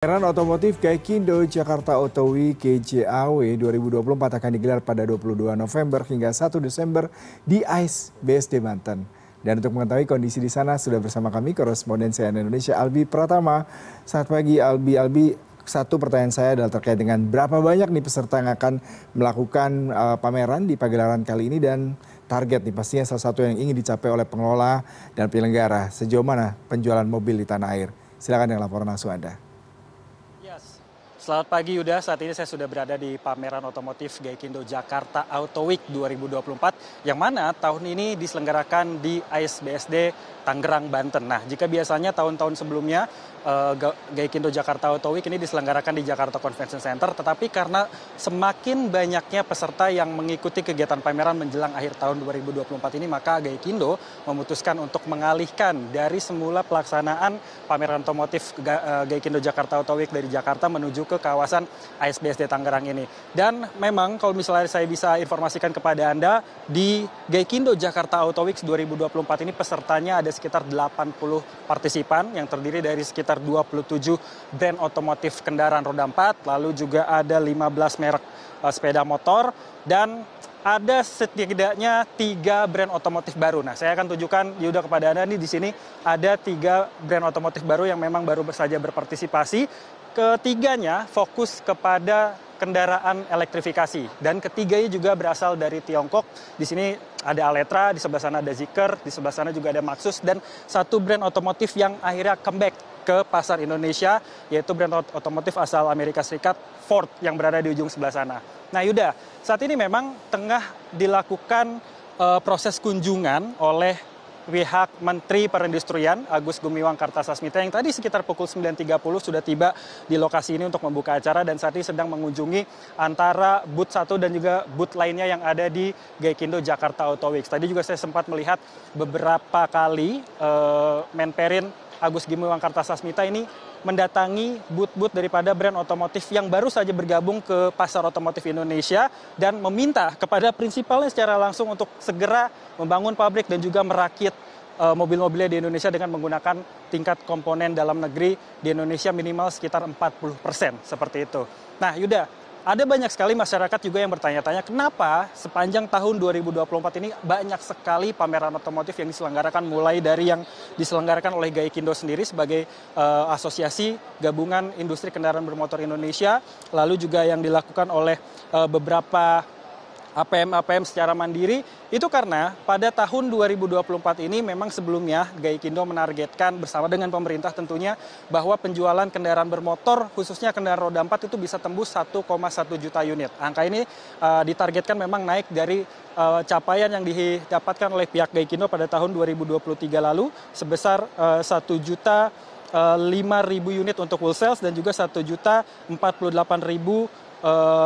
Pameran otomotif Gaikindo Jakarta Auto Week GJAW 2024 akan digelar pada 22 November hingga 1 Desember di AIS BSD Banten. Dan untuk mengetahui kondisi di sana sudah bersama kami koresponden CNN Indonesia Albi Pratama. Selamat pagi Albi, satu pertanyaan saya adalah terkait dengan berapa banyak nih peserta yang akan melakukan pameran di pagelaran kali ini dan target nih pastinya salah satu yang ingin dicapai oleh pengelola dan penyelenggara. Sejauh mana penjualan mobil di tanah air? Silakan dengan laporan langsung Anda. Selamat pagi Yuda, saat ini saya sudah berada di pameran otomotif Gaikindo Jakarta Auto Week 2024 yang mana tahun ini diselenggarakan di AIS BSD Tangerang, Banten. Nah, jika biasanya tahun-tahun sebelumnya Gaikindo Jakarta Auto Week ini diselenggarakan di Jakarta Convention Center, tetapi karena semakin banyaknya peserta yang mengikuti kegiatan pameran menjelang akhir tahun 2024 ini, maka Gaikindo memutuskan untuk mengalihkan dari semula pelaksanaan pameran otomotif Gaikindo Jakarta Auto Week dari Jakarta menuju ke kawasan AIS BSD Tangerang ini. Dan memang kalau misalnya saya bisa informasikan kepada Anda, di Gaikindo Jakarta Auto Week 2024 ini pesertanya ada sekitar 80 partisipan yang terdiri dari sekitar 27 brand otomotif kendaraan roda 4, lalu juga ada 15 merek sepeda motor dan ada setidaknya 3 brand otomotif baru. Nah, saya akan tunjukkan Yuda kepada Anda nih di sini ada 3 brand otomotif baru yang memang baru saja berpartisipasi. Ketiganya fokus kepada kendaraan elektrifikasi dan ketiganya juga berasal dari Tiongkok. Di sini ada Aletra, di sebelah sana ada Zeekr, di sebelah sana juga ada Maxus dan satu brand otomotif yang akhirnya comeback ke pasar Indonesia yaitu brand otomotif asal Amerika Serikat Ford yang berada di ujung sebelah sana. Nah Yuda, saat ini memang tengah dilakukan proses kunjungan oleh pihak Menteri Perindustrian Agus Gumiwang Kartasasmita yang tadi sekitar pukul 9.30 sudah tiba di lokasi ini untuk membuka acara dan saat ini sedang mengunjungi antara booth 1 dan juga booth lainnya yang ada di Gaikindo Jakarta Auto Week. Tadi juga saya sempat melihat beberapa kali Menperin Agus Gumiwang Kartasasmita ini mendatangi booth-booth daripada brand otomotif yang baru saja bergabung ke pasar otomotif Indonesia dan meminta kepada prinsipalnya secara langsung untuk segera membangun pabrik dan juga merakit mobil-mobilnya di Indonesia dengan menggunakan tingkat komponen dalam negeri di Indonesia minimal sekitar 40% seperti itu. Nah Yuda, ada banyak sekali masyarakat juga yang bertanya-tanya kenapa sepanjang tahun 2024 ini banyak sekali pameran otomotif yang diselenggarakan mulai dari yang diselenggarakan oleh Gaikindo sendiri sebagai asosiasi gabungan industri kendaraan bermotor Indonesia, lalu juga yang dilakukan oleh beberapa APM secara mandiri, itu karena pada tahun 2024 ini memang sebelumnya Gaikindo menargetkan bersama dengan pemerintah tentunya bahwa penjualan kendaraan bermotor khususnya kendaraan roda 4 itu bisa tembus 1,1 juta unit. Angka ini ditargetkan memang naik dari capaian yang didapatkan oleh pihak Gaikindo pada tahun 2023 lalu sebesar 1.005.000 unit untuk full sales dan juga 1.048.000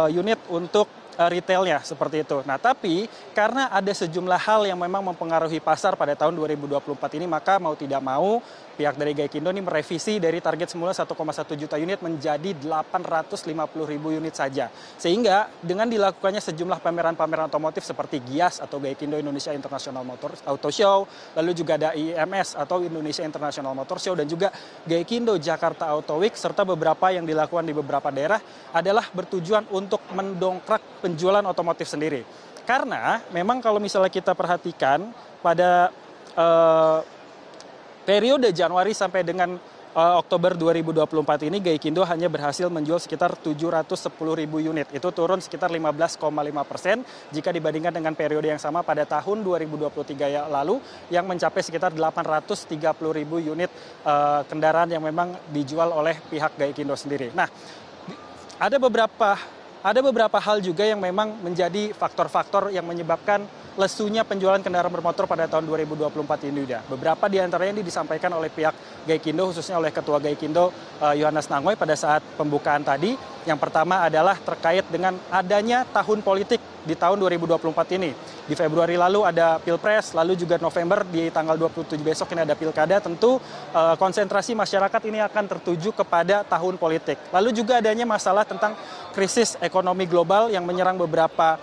unit untuk retailnya seperti itu. Nah, tapi karena ada sejumlah hal yang memang mempengaruhi pasar pada tahun 2024 ini, maka mau tidak mau pihak dari Gaikindo ini merevisi dari target semula 1,1 juta unit menjadi 850.000 unit saja. Sehingga dengan dilakukannya sejumlah pameran-pameran otomotif seperti GIAS atau Gaikindo Indonesia International Motor Auto Show, lalu juga ada IIMS atau Indonesia International Motor Show dan juga Gaikindo Jakarta Auto Week serta beberapa yang dilakukan di beberapa daerah adalah bertujuan untuk mendongkrak penjualan otomotif sendiri. Karena memang kalau misalnya kita perhatikan pada periode Januari sampai dengan Oktober 2024 ini Gaikindo hanya berhasil menjual sekitar 710.000 unit. Itu turun sekitar 15,5% jika dibandingkan dengan periode yang sama pada tahun 2023 lalu yang mencapai sekitar 830.000 unit kendaraan yang memang dijual oleh pihak Gaikindo sendiri. Nah, ada beberapa hal juga yang memang menjadi faktor-faktor yang menyebabkan lesunya penjualan kendaraan bermotor pada tahun 2024 ini. Beberapa di antaranya ini disampaikan oleh pihak Gaikindo, khususnya oleh Ketua Gaikindo Yohanes Nangoi pada saat pembukaan tadi. Yang pertama adalah terkait dengan adanya tahun politik di tahun 2024 ini. Di Februari lalu ada Pilpres, lalu juga November di tanggal 27 besok ini ada Pilkada. Tentu konsentrasi masyarakat ini akan tertuju kepada tahun politik. Lalu juga adanya masalah tentang krisis ekonomi global yang menyerang beberapa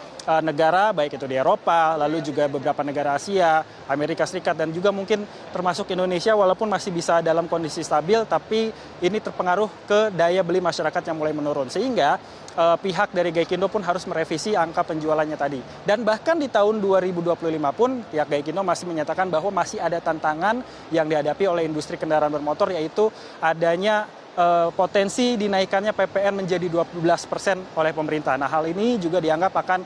negara, baik itu di Eropa, lalu juga beberapa negara Asia, Amerika Serikat, dan juga mungkin termasuk Indonesia, walaupun masih bisa dalam kondisi stabil, tapi ini terpengaruh ke daya beli masyarakat yang mulai menurun. Sehingga pihak dari Gaikindo pun harus merevisi angka penjualannya tadi. Dan bahkan di tahun 2025 pun pihak Gaikindo masih menyatakan bahwa masih ada tantangan yang dihadapi oleh industri kendaraan bermotor, yaitu adanya potensi dinaikannya PPN menjadi 12% oleh pemerintah. Nah, hal ini juga dianggap akan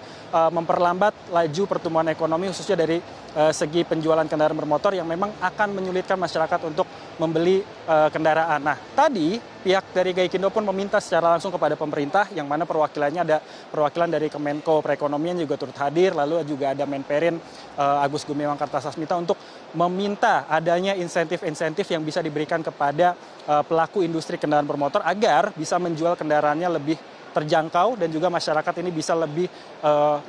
memperlambat laju pertumbuhan ekonomi, khususnya dari segi penjualan kendaraan bermotor yang memang akan menyulitkan masyarakat untuk membeli kendaraan. Nah, tadi pihak dari Gaikindo pun meminta secara langsung kepada pemerintah, yang mana perwakilannya ada perwakilan dari Kemenko Perekonomian juga turut hadir, lalu juga ada Menperin Agus Gumiwang Kartasasmita untuk meminta adanya insentif-insentif yang bisa diberikan kepada pelaku industri kendaraan bermotor agar bisa menjual kendaraannya lebih terjangkau dan juga masyarakat ini bisa lebih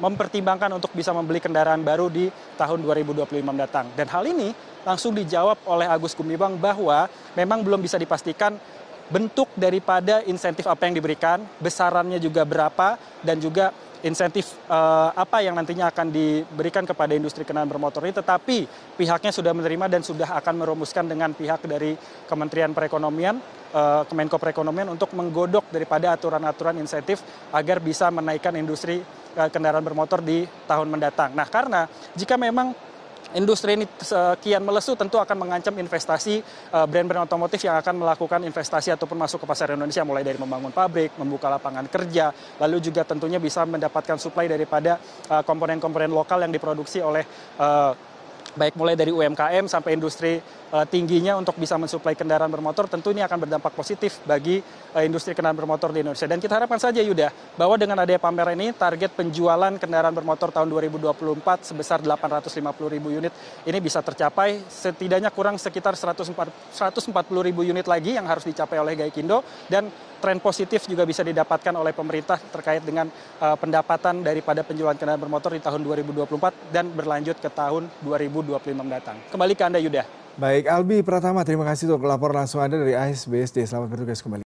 mempertimbangkan untuk bisa membeli kendaraan baru di tahun 2025 mendatang. Dan hal ini langsung dijawab oleh Agus Gumiwang bahwa memang belum bisa dipastikan bentuk daripada insentif apa yang diberikan, besarannya juga berapa, dan juga insentif apa yang nantinya akan diberikan kepada industri kendaraan bermotor ini, tetapi pihaknya sudah menerima dan sudah akan merumuskan dengan pihak dari Kementerian Perekonomian, Kemenko Perekonomian untuk menggodok daripada aturan-aturan insentif agar bisa menaikkan industri kendaraan bermotor di tahun mendatang. Nah, karena jika memang industri ini sekian melesu, tentu akan mengancam investasi brand-brand otomotif yang akan melakukan investasi ataupun masuk ke pasar Indonesia, mulai dari membangun pabrik, membuka lapangan kerja, lalu juga tentunya bisa mendapatkan suplai daripada komponen-komponen lokal yang diproduksi oleh baik mulai dari UMKM sampai industri tingginya untuk bisa mensuplai kendaraan bermotor. Tentu ini akan berdampak positif bagi industri kendaraan bermotor di Indonesia. Dan kita harapkan saja, Yuda, bahwa dengan adanya pameran ini target penjualan kendaraan bermotor tahun 2024 sebesar 850.000 unit ini bisa tercapai, setidaknya kurang sekitar 140.000 unit lagi yang harus dicapai oleh Gaikindo, dan tren positif juga bisa didapatkan oleh pemerintah terkait dengan pendapatan daripada penjualan kendaraan bermotor di tahun 2024 dan berlanjut ke tahun 2025 mendatang. Kembali ke Anda, Yuda. Baik, Albi Pratama, terima kasih untuk laporan langsung Anda dari AIS BSD. Selamat bertugas kembali.